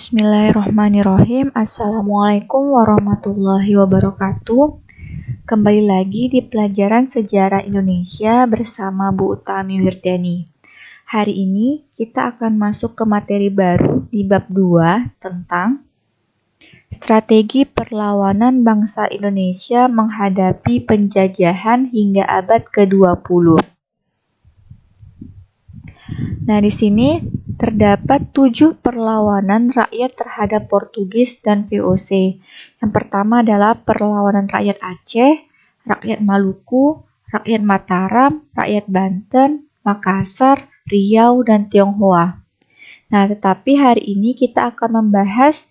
Bismillahirrahmanirrahim. Assalamualaikum warahmatullahi wabarakatuh. Kembali lagi di pelajaran sejarah Indonesia bersama Bu Utami Wirdani. Hari ini kita akan masuk ke materi baru di bab 2 tentang strategi perlawanan bangsa Indonesia menghadapi penjajahan hingga abad ke-20. Nah, di sini terdapat 7 perlawanan rakyat terhadap Portugis dan VOC. Yang pertama adalah perlawanan rakyat Aceh, rakyat Maluku, rakyat Mataram, rakyat Banten, Makassar, Riau, dan Tionghoa. Nah, tetapi hari ini kita akan membahas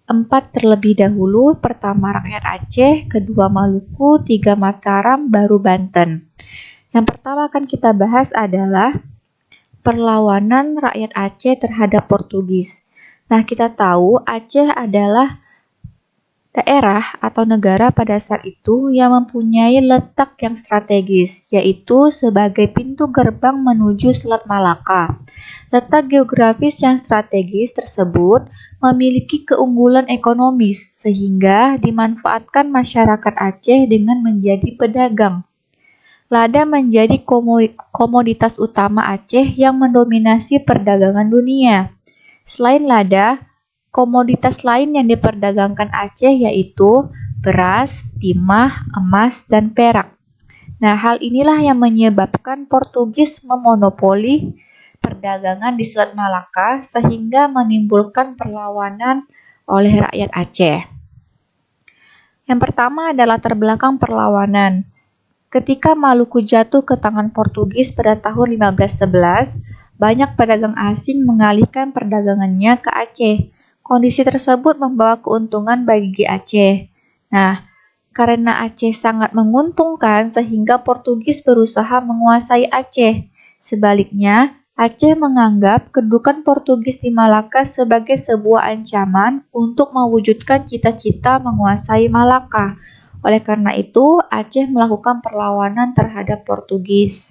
4 terlebih dahulu. Pertama rakyat Aceh, kedua Maluku, 3 Mataram, baru Banten. Yang pertama akan kita bahas adalah perlawanan rakyat Aceh terhadap Portugis. Nah, kita tahu Aceh adalah daerah atau negara pada saat itu yang mempunyai letak yang strategis, yaitu sebagai pintu gerbang menuju Selat Malaka. Letak geografis yang strategis tersebut memiliki keunggulan ekonomis, sehingga dimanfaatkan masyarakat Aceh dengan menjadi pedagang. Lada menjadi komoditas utama Aceh yang mendominasi perdagangan dunia. Selain lada, komoditas lain yang diperdagangkan Aceh yaitu beras, timah, emas, dan perak. Nah, hal inilah yang menyebabkan Portugis memonopoli perdagangan di Selat Malaka sehingga menimbulkan perlawanan oleh rakyat Aceh. Yang pertama adalah latar belakang perlawanan. Ketika Maluku jatuh ke tangan Portugis pada tahun 1511, banyak pedagang asing mengalihkan perdagangannya ke Aceh. Kondisi tersebut membawa keuntungan bagi Aceh. Nah, karena Aceh sangat menguntungkan sehingga Portugis berusaha menguasai Aceh. Sebaliknya, Aceh menganggap kedudukan Portugis di Malaka sebagai sebuah ancaman untuk mewujudkan cita-cita menguasai Malaka. Oleh karena itu, Aceh melakukan perlawanan terhadap Portugis.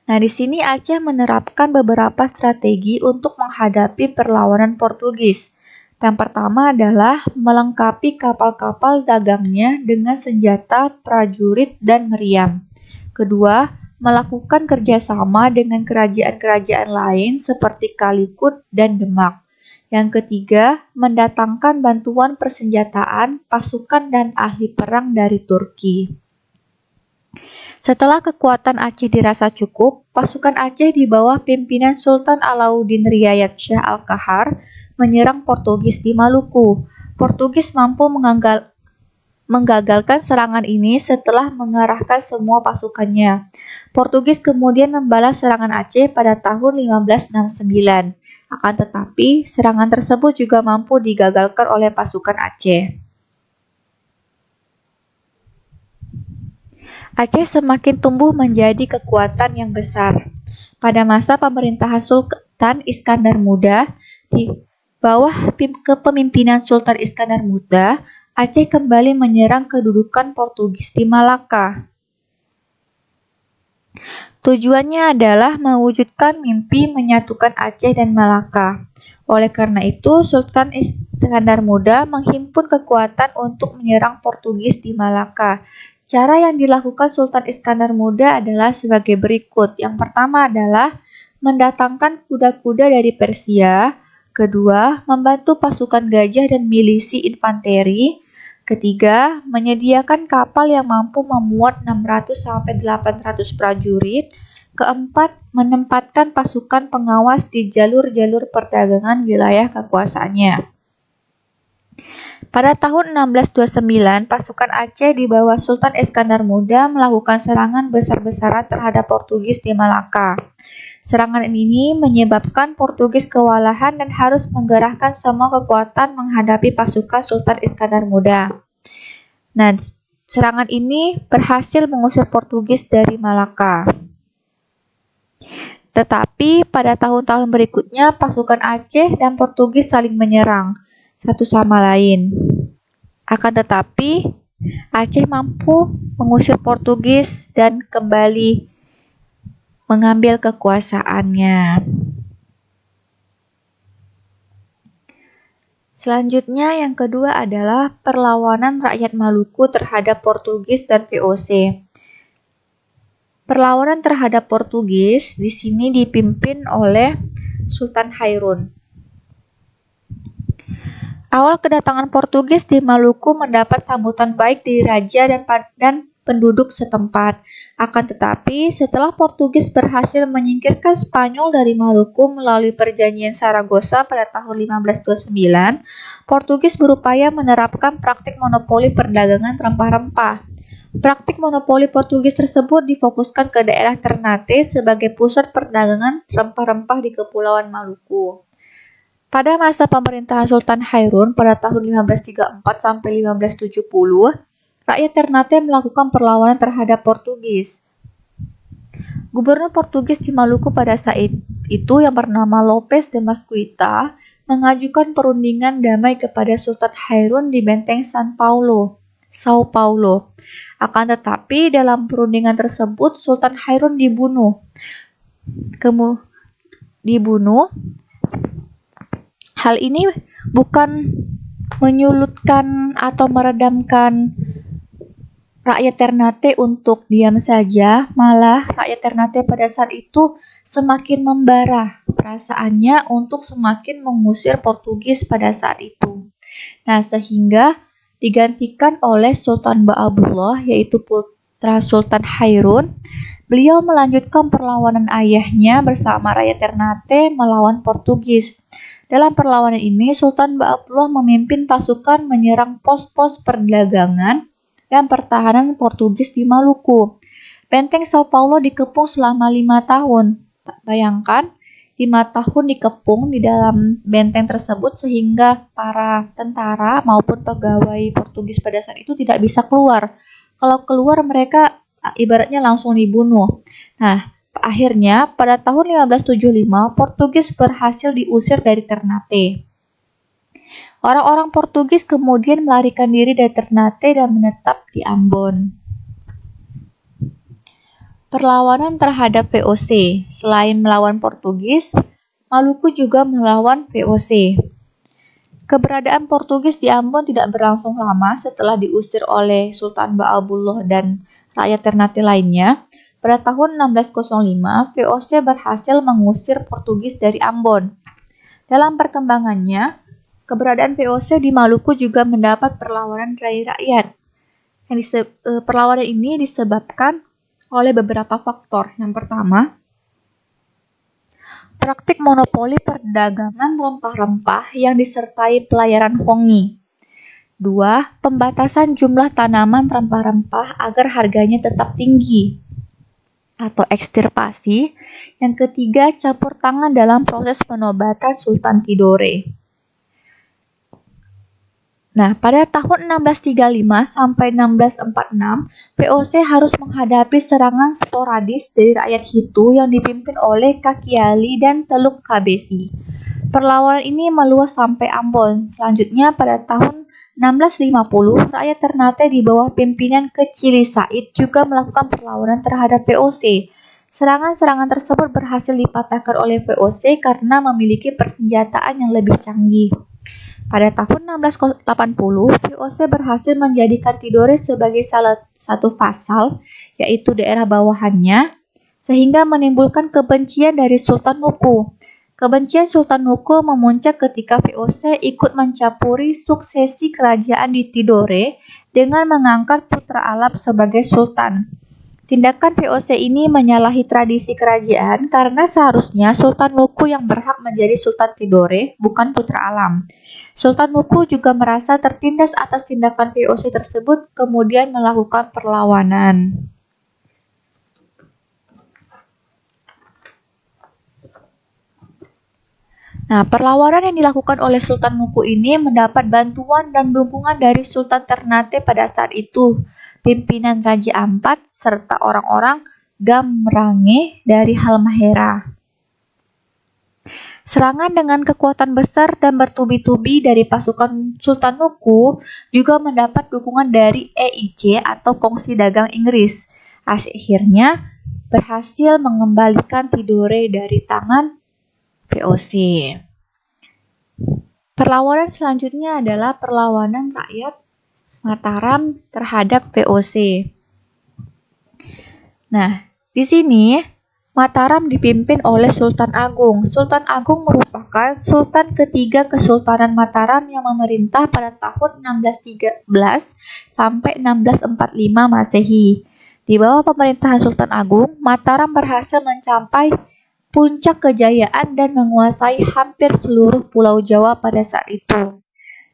Nah, di sini Aceh menerapkan beberapa strategi untuk menghadapi perlawanan Portugis. Yang pertama adalah melengkapi kapal-kapal dagangnya dengan senjata, prajurit, dan meriam. Kedua, melakukan kerjasama dengan kerajaan-kerajaan lain seperti Kalikut dan Demak. Yang ketiga, mendatangkan bantuan persenjataan, pasukan, dan ahli perang dari Turki. Setelah kekuatan Aceh dirasa cukup, pasukan Aceh di bawah pimpinan Sultan Alauddin Riayat Shah Al-Qahar menyerang Portugis di Maluku. Portugis mampu menggagalkan serangan ini setelah mengerahkan semua pasukannya. Portugis kemudian membalas serangan Aceh pada tahun 1569. Akan tetapi, serangan tersebut juga mampu digagalkan oleh pasukan Aceh. Aceh semakin tumbuh menjadi kekuatan yang besar. Pada masa pemerintahan Sultan Iskandar Muda, di bawah kepemimpinan Sultan Iskandar Muda, Aceh kembali menyerang kedudukan Portugis di Malaka. Tujuannya adalah mewujudkan mimpi menyatukan Aceh dan Malaka. Oleh karena itu, Sultan Iskandar Muda menghimpun kekuatan untuk menyerang Portugis di Malaka. Cara yang dilakukan Sultan Iskandar Muda adalah sebagai berikut. Yang pertama adalah mendatangkan kuda-kuda dari Persia. Kedua, membantu pasukan gajah dan milisi infanteri. Ketiga, menyediakan kapal yang mampu memuat 600-800 prajurit. Keempat, menempatkan pasukan pengawas di jalur-jalur perdagangan wilayah kekuasaannya. Pada tahun 1629, pasukan Aceh di bawah Sultan Iskandar Muda melakukan serangan besar-besaran terhadap Portugis di Malaka. Serangan ini menyebabkan Portugis kewalahan dan harus menggerahkan semua kekuatan menghadapi pasukan Sultan Iskandar Muda. Nah, serangan ini berhasil mengusir Portugis dari Malaka. Tetapi pada tahun-tahun berikutnya pasukan Aceh dan Portugis saling menyerang satu sama lain. Akan tetapi, Aceh mampu mengusir Portugis dan kembali mengambil kekuasaannya. Selanjutnya yang kedua adalah perlawanan rakyat Maluku terhadap Portugis dan VOC. Perlawanan terhadap Portugis di sini dipimpin oleh Sultan Hairun. Awal kedatangan Portugis di Maluku mendapat sambutan baik dari raja dan penduduk setempat. Akan tetapi, setelah Portugis berhasil menyingkirkan Spanyol dari Maluku melalui perjanjian Saragossa pada tahun 1529, Portugis berupaya menerapkan praktik monopoli perdagangan rempah-rempah. Praktik monopoli Portugis tersebut difokuskan ke daerah Ternate sebagai pusat perdagangan rempah-rempah di Kepulauan Maluku. Pada masa pemerintahan Sultan Hairun pada tahun 1534 sampai 1570, rakyat Ternate melakukan perlawanan terhadap Portugis. Gubernur Portugis di Maluku pada saat itu yang bernama Lopes de Mascuita mengajukan perundingan damai kepada Sultan Hairun di benteng Sao Paulo. Akan tetapi dalam perundingan tersebut Sultan Hairun dibunuh. Hal ini bukan menyulutkan atau meredamkan rakyat Ternate untuk diam saja, malah rakyat Ternate pada saat itu semakin membara perasaannya untuk semakin mengusir Portugis pada saat itu. Nah, sehingga digantikan oleh Sultan Ba'abullah, yaitu putra Sultan Hairun. Beliau melanjutkan perlawanan ayahnya bersama rakyat Ternate melawan Portugis. Dalam perlawanan ini, Sultan Ba'abullah memimpin pasukan menyerang pos-pos perdagangan dan pertahanan Portugis di Maluku. Benteng Sao Paulo dikepung selama 5 tahun. Bayangkan, 5 tahun dikepung di dalam benteng tersebut sehingga para tentara maupun pegawai Portugis pada saat itu tidak bisa keluar. Kalau keluar mereka ibaratnya langsung dibunuh. Nah, akhirnya pada tahun 1575 Portugis berhasil diusir dari Ternate. Orang-orang Portugis kemudian melarikan diri dari Ternate dan menetap di Ambon. Perlawanan terhadap VOC. Selain melawan Portugis, Maluku juga melawan VOC. Keberadaan Portugis di Ambon tidak berlangsung lama setelah diusir oleh Sultan Ba'abullah dan rakyat Ternate lainnya. Pada tahun 1605, VOC berhasil mengusir Portugis dari Ambon. Dalam perkembangannya, keberadaan VOC di Maluku juga mendapat perlawanan dari rakyat. Perlawanan ini disebabkan oleh beberapa faktor. Yang pertama, praktik monopoli perdagangan rempah-rempah yang disertai pelayaran hongi. 2. Pembatasan jumlah tanaman rempah-rempah agar harganya tetap tinggi atau ekstirpasi. Yang ketiga, campur tangan dalam proses penobatan Sultan Tidore. Nah, pada tahun 1635 sampai 1646, VOC harus menghadapi serangan sporadis dari rakyat Hitu yang dipimpin oleh Kakiali dan Teluk Kabesi. Perlawanan ini meluas sampai Ambon. Selanjutnya, pada tahun 1650, rakyat Ternate di bawah pimpinan Kecili Said juga melakukan perlawanan terhadap VOC. Serangan-serangan tersebut berhasil dipatahkan oleh VOC karena memiliki persenjataan yang lebih canggih. Pada tahun 1680, VOC berhasil menjadikan Tidore sebagai salah satu vasal, yaitu daerah bawahannya, sehingga menimbulkan kebencian dari Sultan Nuku. Kebencian Sultan Nuku memuncak ketika VOC ikut mencampuri suksesi kerajaan di Tidore dengan mengangkat putra Alap sebagai sultan. Tindakan VOC ini menyalahi tradisi kerajaan karena seharusnya Sultan Nuku yang berhak menjadi Sultan Tidore, bukan putra Alam. Sultan Nuku juga merasa tertindas atas tindakan VOC tersebut, kemudian melakukan perlawanan. Nah, perlawanan yang dilakukan oleh Sultan Nuku ini mendapat bantuan dan dukungan dari Sultan Ternate pada saat itu, pimpinan Raja Ampat, serta orang-orang Gamrange dari Halmahera. Serangan dengan kekuatan besar dan bertubi-tubi dari pasukan Sultan Nuku juga mendapat dukungan dari EIC atau Kongsi Dagang Inggris. Akhirnya berhasil mengembalikan Tidore dari tangan VOC. Perlawanan selanjutnya adalah perlawanan rakyat Mataram terhadap VOC. Nah, di sini Mataram dipimpin oleh Sultan Agung. Sultan Agung merupakan sultan ketiga Kesultanan Mataram yang memerintah pada tahun 1613 sampai 1645 Masehi. Di bawah pemerintahan Sultan Agung, Mataram berhasil mencapai puncak kejayaan dan menguasai hampir seluruh Pulau Jawa pada saat itu.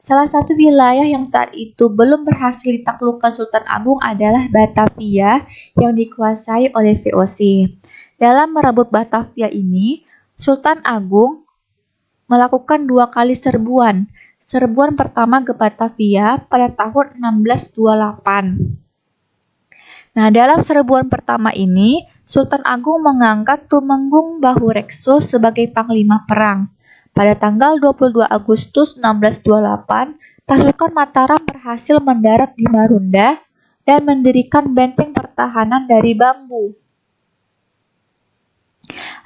Salah satu wilayah yang saat itu belum berhasil ditaklukkan Sultan Agung adalah Batavia yang dikuasai oleh VOC. Dalam merebut Batavia ini, Sultan Agung melakukan 2 kali serbuan. Serbuan pertama ke Batavia pada tahun 1628. Nah, dalam serbuan pertama ini, Sultan Agung mengangkat Tumenggung Bahurekso sebagai panglima perang. Pada tanggal 22 Agustus 1628, pasukan Mataram berhasil mendarat di Marunda dan mendirikan benteng pertahanan dari bambu.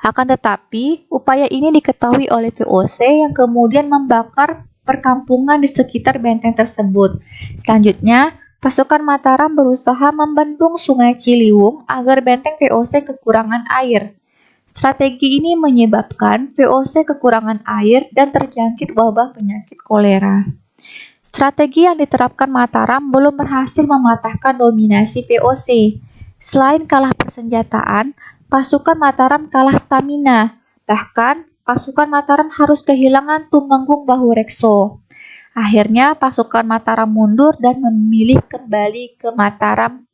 Akan tetapi, upaya ini diketahui oleh VOC yang kemudian membakar perkampungan di sekitar benteng tersebut. Selanjutnya, pasukan Mataram berusaha membendung Sungai Ciliwung agar benteng VOC kekurangan air. Strategi ini menyebabkan VOC kekurangan air dan terjangkit wabah penyakit kolera. Strategi yang diterapkan Mataram belum berhasil mematahkan dominasi VOC. Selain kalah persenjataan, pasukan Mataram kalah stamina. Bahkan, pasukan Mataram harus kehilangan Tumenggung Bahurekso. Akhirnya, pasukan Mataram mundur dan memilih kembali ke Mataram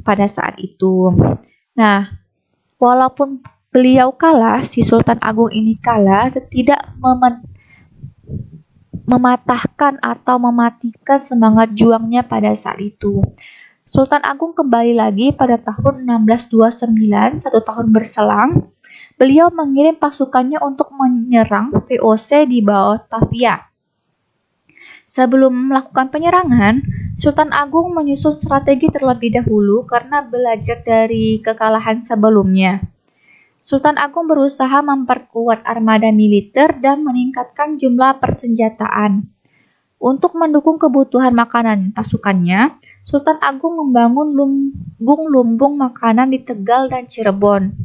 pada saat itu. Nah, walaupun beliau kalah, si Sultan Agung ini kalah, tidak mematahkan atau mematikan semangat juangnya pada saat itu. Sultan Agung kembali lagi pada tahun 1629, 1 tahun berselang. Beliau mengirim pasukannya untuk menyerang VOC di Batavia. Sebelum melakukan penyerangan, Sultan Agung menyusun strategi terlebih dahulu karena belajar dari kekalahan sebelumnya. Sultan Agung berusaha memperkuat armada militer dan meningkatkan jumlah persenjataan. Untuk mendukung kebutuhan makanan pasukannya, Sultan Agung membangun lumbung-lumbung makanan di Tegal dan Cirebon.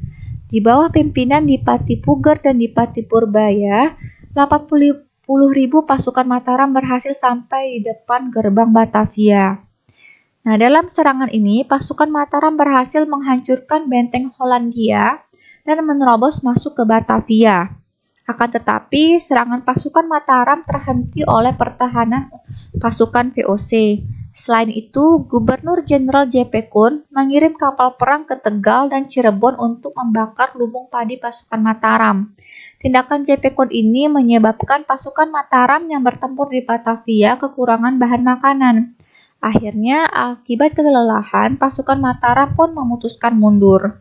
Di bawah pimpinan Dipati Puger dan Dipati Purbaya, 80.000 pasukan Mataram berhasil sampai di depan gerbang Batavia. Nah, dalam serangan ini, pasukan Mataram berhasil menghancurkan benteng Hollandia dan menerobos masuk ke Batavia. Akan tetapi, serangan pasukan Mataram terhenti oleh pertahanan pasukan VOC. Selain itu, Gubernur Jenderal J.P. Kun mengirim kapal perang ke Tegal dan Cirebon untuk membakar lumbung padi pasukan Mataram. Tindakan J.P. Kun ini menyebabkan pasukan Mataram yang bertempur di Batavia kekurangan bahan makanan. Akhirnya, akibat kelelahan, pasukan Mataram pun memutuskan mundur.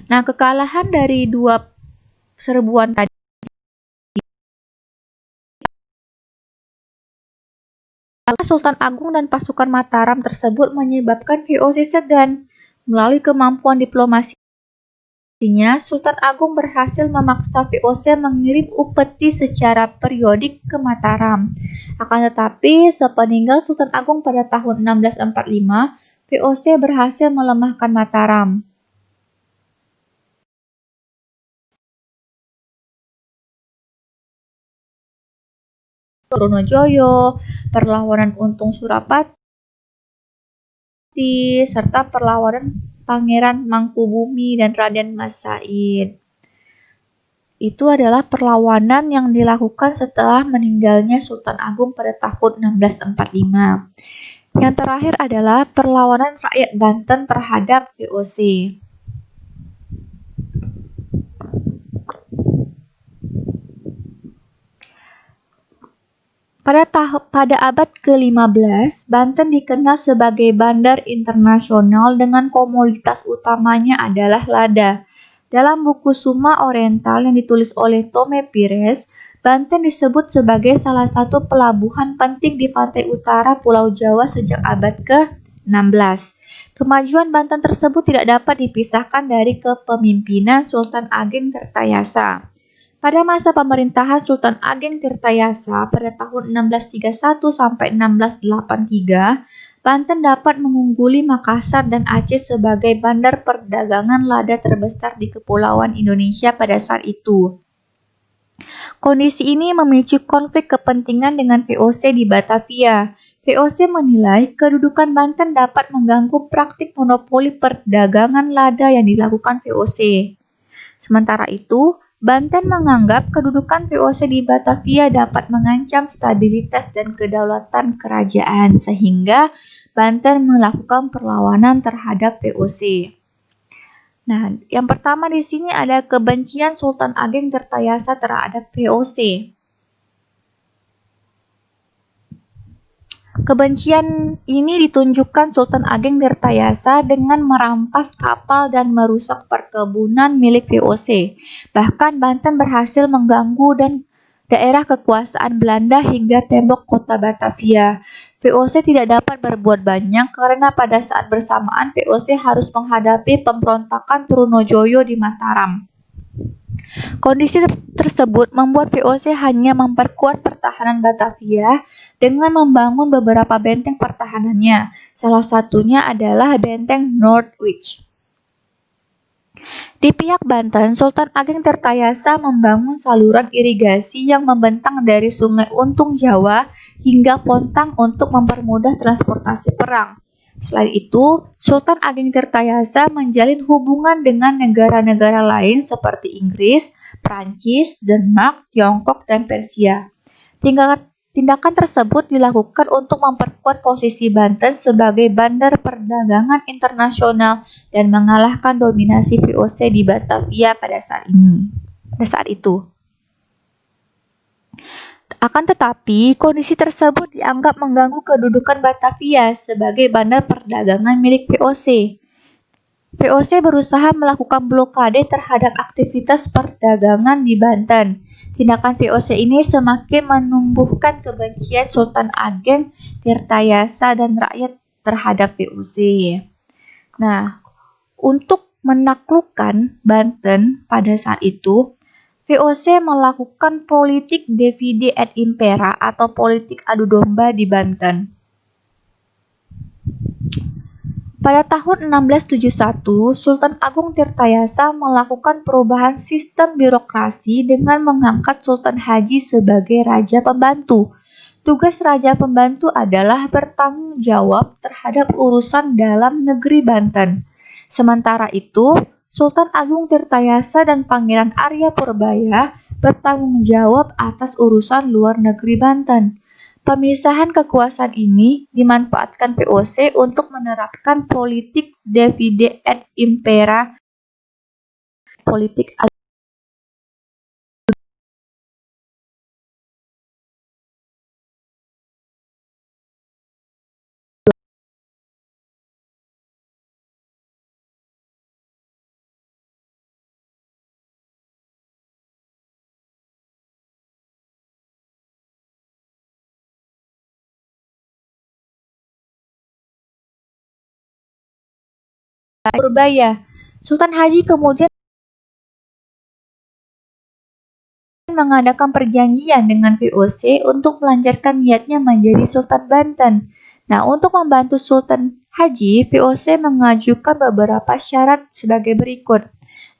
Nah, kekalahan dari 2 serbuan tadi Sultan Agung dan pasukan Mataram tersebut menyebabkan VOC segan. Melalui kemampuan diplomasinya, Sultan Agung berhasil memaksa VOC mengirim upeti secara periodik ke Mataram. Akan tetapi, sepeninggal Sultan Agung pada tahun 1645, VOC berhasil melemahkan Mataram. Trunojoyo, perlawanan Untung Surapati, serta perlawanan Pangeran Mangkubumi dan Raden Mas Said. Itu adalah perlawanan yang dilakukan setelah meninggalnya Sultan Agung pada tahun 1645. Yang terakhir adalah perlawanan rakyat Banten terhadap VOC. Pada abad ke-15, Banten dikenal sebagai bandar internasional dengan komoditas utamanya adalah lada. Dalam buku Summa Oriental yang ditulis oleh Tome Pires, Banten disebut sebagai salah satu pelabuhan penting di pantai utara Pulau Jawa sejak abad ke-16. Kemajuan Banten tersebut tidak dapat dipisahkan dari kepemimpinan Sultan Ageng Tirtayasa. Pada masa pemerintahan Sultan Ageng Tirtayasa pada tahun 1631 sampai 1683, Banten dapat mengungguli Makassar dan Aceh sebagai bandar perdagangan lada terbesar di Kepulauan Indonesia pada saat itu. Kondisi ini memicu konflik kepentingan dengan VOC di Batavia. VOC menilai kedudukan Banten dapat mengganggu praktik monopoli perdagangan lada yang dilakukan VOC. Sementara itu, Banten menganggap kedudukan VOC di Batavia dapat mengancam stabilitas dan kedaulatan kerajaan, sehingga Banten melakukan perlawanan terhadap VOC. Nah, yang pertama di sini ada kebencian Sultan Ageng Tirtayasa terhadap VOC. Kebencian ini ditunjukkan Sultan Ageng Tirtayasa dengan merampas kapal dan merusak perkebunan milik VOC. Bahkan Banten berhasil mengganggu dan daerah kekuasaan Belanda hingga tembok kota Batavia. VOC tidak dapat berbuat banyak karena pada saat bersamaan VOC harus menghadapi pemberontakan Trunojoyo di Mataram. Kondisi tersebut membuat VOC hanya memperkuat pertahanan Batavia dengan membangun beberapa benteng pertahanannya. Salah satunya adalah benteng Norwich. Di pihak Banten, Sultan Ageng Tirtayasa membangun saluran irigasi yang membentang dari Sungai Untung Jawa hingga Pontang untuk mempermudah transportasi perang. Selain itu, Sultan Ageng Tirtayasa menjalin hubungan dengan negara-negara lain seperti Inggris, Prancis, Denmark, Tiongkok, dan Persia. Tindakan tersebut dilakukan untuk memperkuat posisi Banten sebagai bandar perdagangan internasional dan mengalahkan dominasi VOC di Batavia pada saat itu. Akan tetapi, kondisi tersebut dianggap mengganggu kedudukan Batavia sebagai bandar perdagangan milik VOC. VOC berusaha melakukan blokade terhadap aktivitas perdagangan di Banten. Tindakan VOC ini semakin menumbuhkan kebencian Sultan Ageng Tirtayasa dan rakyat terhadap VOC. Nah, untuk menaklukkan Banten pada saat itu, VOC melakukan politik divide et impera atau politik adu domba di Banten. Pada tahun 1671, Sultan Agung Tirtayasa melakukan perubahan sistem birokrasi dengan mengangkat Sultan Haji sebagai Raja Pembantu. Tugas Raja Pembantu adalah bertanggung jawab terhadap urusan dalam negeri Banten. Sementara itu, Sultan Agung Tirtayasa dan Pangeran Arya Purbaya bertanggung jawab atas urusan luar negeri Banten. Pemisahan kekuasaan ini dimanfaatkan VOC untuk menerapkan politik divide et impera, politik Purbaya. Sultan Haji kemudian mengadakan perjanjian dengan VOC untuk melancarkan niatnya menjadi Sultan Banten. Nah, untuk membantu Sultan Haji, VOC mengajukan beberapa syarat sebagai berikut.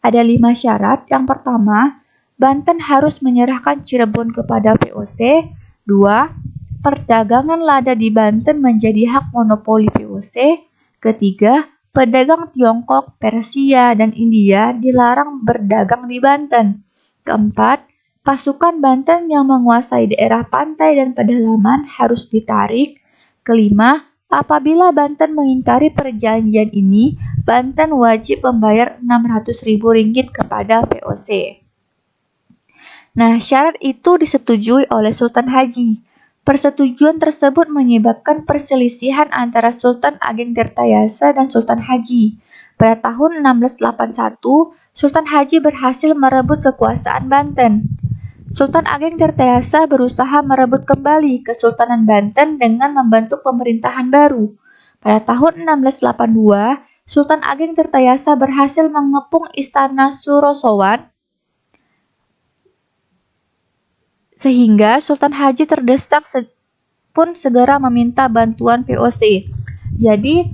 Ada 5 syarat. Yang pertama, Banten harus menyerahkan Cirebon kepada VOC. 2. Perdagangan lada di Banten menjadi hak monopoli VOC. Ketiga, pedagang Tiongkok, Persia, dan India dilarang berdagang di Banten. Keempat, pasukan Banten yang menguasai daerah pantai dan pedalaman harus ditarik. Kelima, apabila Banten mengingkari perjanjian ini, Banten wajib membayar Rp600.000 kepada VOC. Nah, syarat itu disetujui oleh Sultan Haji. Persetujuan tersebut menyebabkan perselisihan antara Sultan Ageng Tirtayasa dan Sultan Haji. Pada tahun 1681, Sultan Haji berhasil merebut kekuasaan Banten. Sultan Ageng Tirtayasa berusaha merebut kembali Kesultanan Banten dengan membentuk pemerintahan baru. Pada tahun 1682, Sultan Ageng Tirtayasa berhasil mengepung Istana Surosowan Sehingga Sultan Haji terdesak pun segera meminta bantuan VOC. Jadi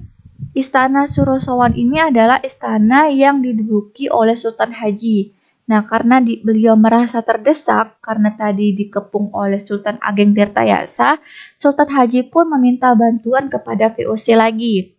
Istana Surosowan ini adalah istana yang diduduki oleh Sultan Haji. Nah, karena beliau merasa terdesak karena tadi dikepung oleh Sultan Ageng Tirtayasa, Sultan Haji pun meminta bantuan kepada VOC lagi.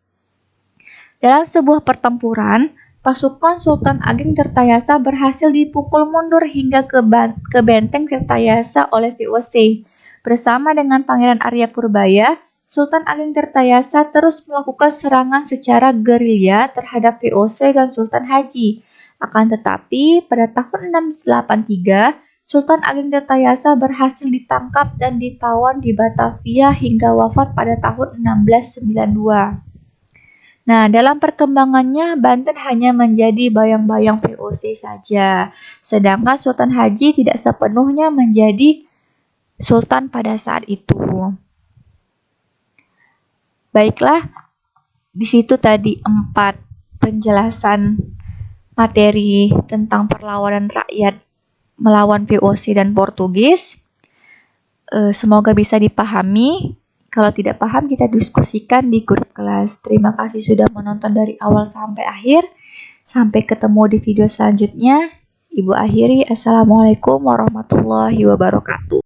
Dalam sebuah pertempuran, pasukan Sultan Ageng Tirtayasa berhasil dipukul mundur hingga ke benteng Tirtayasa oleh VOC. Bersama dengan Pangeran Arya Purbaya, Sultan Ageng Tirtayasa terus melakukan serangan secara gerilya terhadap VOC dan Sultan Haji. Akan tetapi, pada tahun 683, Sultan Ageng Tirtayasa berhasil ditangkap dan ditawan di Batavia hingga wafat pada tahun 1692. Nah, dalam perkembangannya, Banten hanya menjadi bayang-bayang VOC saja, sedangkan Sultan Haji tidak sepenuhnya menjadi sultan pada saat itu. Baiklah, di situ tadi 4 penjelasan materi tentang perlawanan rakyat melawan VOC dan Portugis. Semoga bisa dipahami. Kalau tidak paham, kita diskusikan di grup kelas. Terima kasih sudah menonton dari awal sampai akhir. Sampai ketemu di video selanjutnya. Ibu akhiri, Assalamualaikum warahmatullahi wabarakatuh.